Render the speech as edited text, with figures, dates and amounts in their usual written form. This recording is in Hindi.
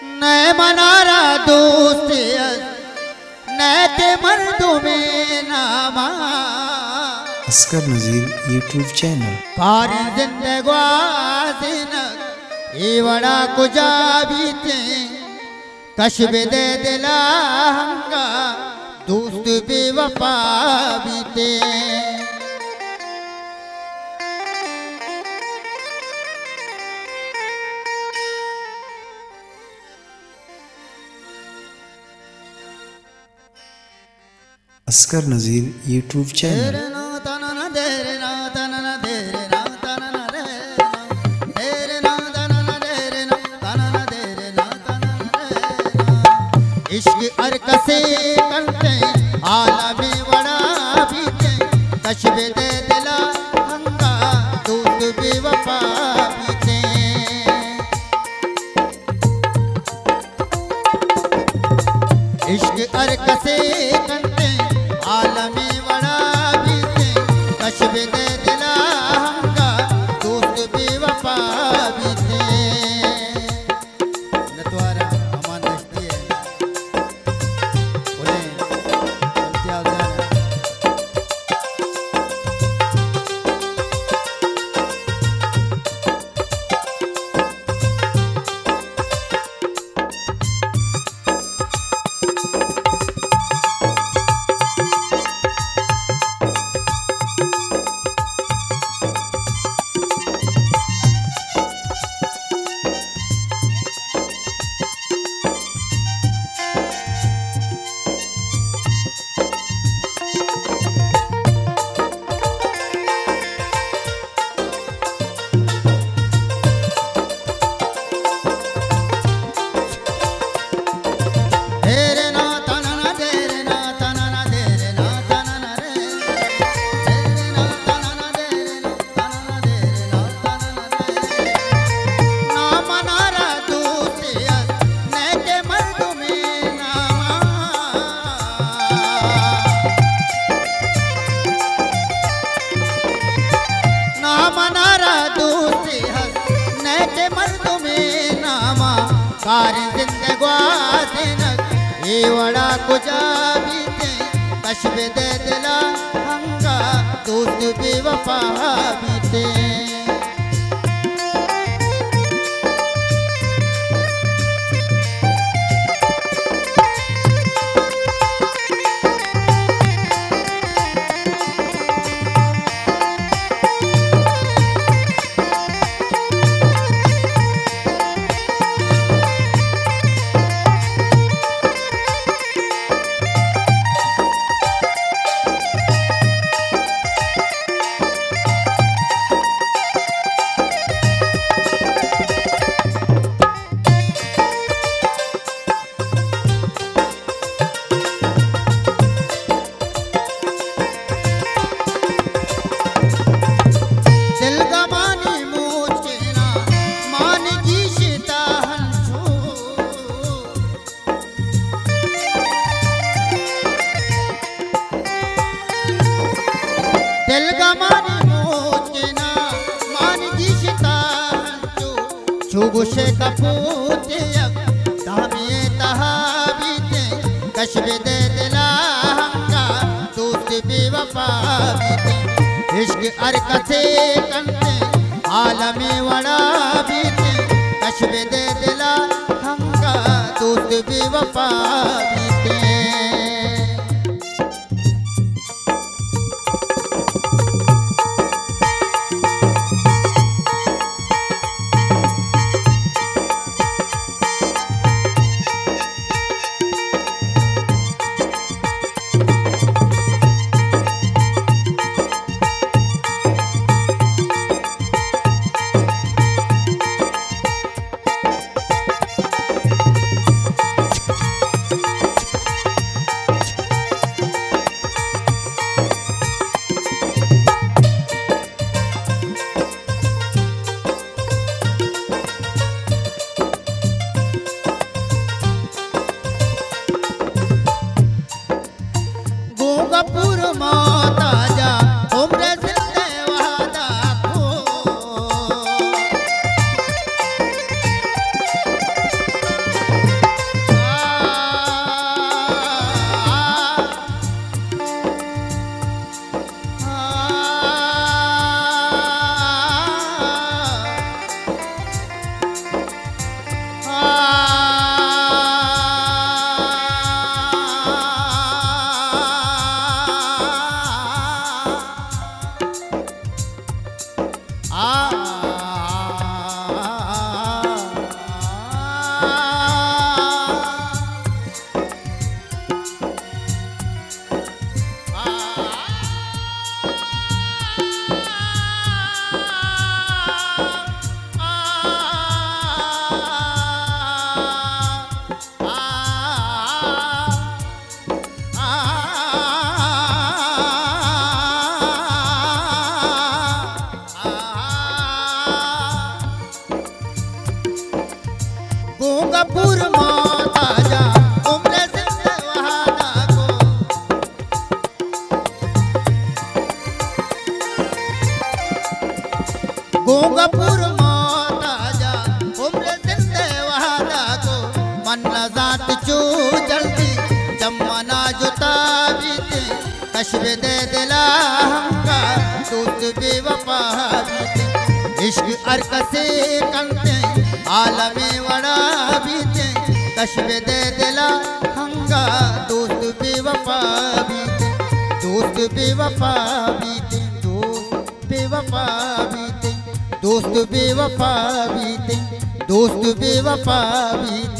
नए मनारा दोस्ती नए ते मर्दों में नामा असगर नज़ीर यूट्यूब चैनल कारी जिंदगी ये बड़ा कुजा बीते कशबे दे दिला हंगा दोस्त बेवफा बीते असगर नज़ीर यूट्यूब चैनल इश्क अरकसे करते आलमे बड़ा बीते कशबे दे दिला हंगा दोस्त बेवफा बीते इश्क अरकसे करते आलमे बड़ा बीते कशबे दे दिला हंगा दोस्त बेवफा बीते नतवारा अमान दस्ती है कारी जिंदगी ये बड़ा कुजा बीते कशबे दे दिला हंगा दोस्त बेवफा बीते गुशे कपूते धामिए तहाबीते कशबे दे दिला हंगा दोस्त बेवफा बीते इश्क अरकसे करते आलमे बड़ा बीते कशबे दे दिला हंगा दोस्त बेवफा बीते पूर मौत आजा उम्र जिंदे वहादा को। गोंगपुर मौत आजा उम्र जिंदे वहादा को। मन्ना जात चो जल्दी जमाना जुता बीते कश्बे दे दिला हमका दोस्त बेवफा बीते। इश्क अर्क से कंते आलमे वड़ा बीते कश्बे दे दिला हमका दोस्त बेवफा बीते। दोस्त बेवफा बीते दोस्त बेवफा बीते दोस्त बेवफा बीते दोस्त बेवफा बीते।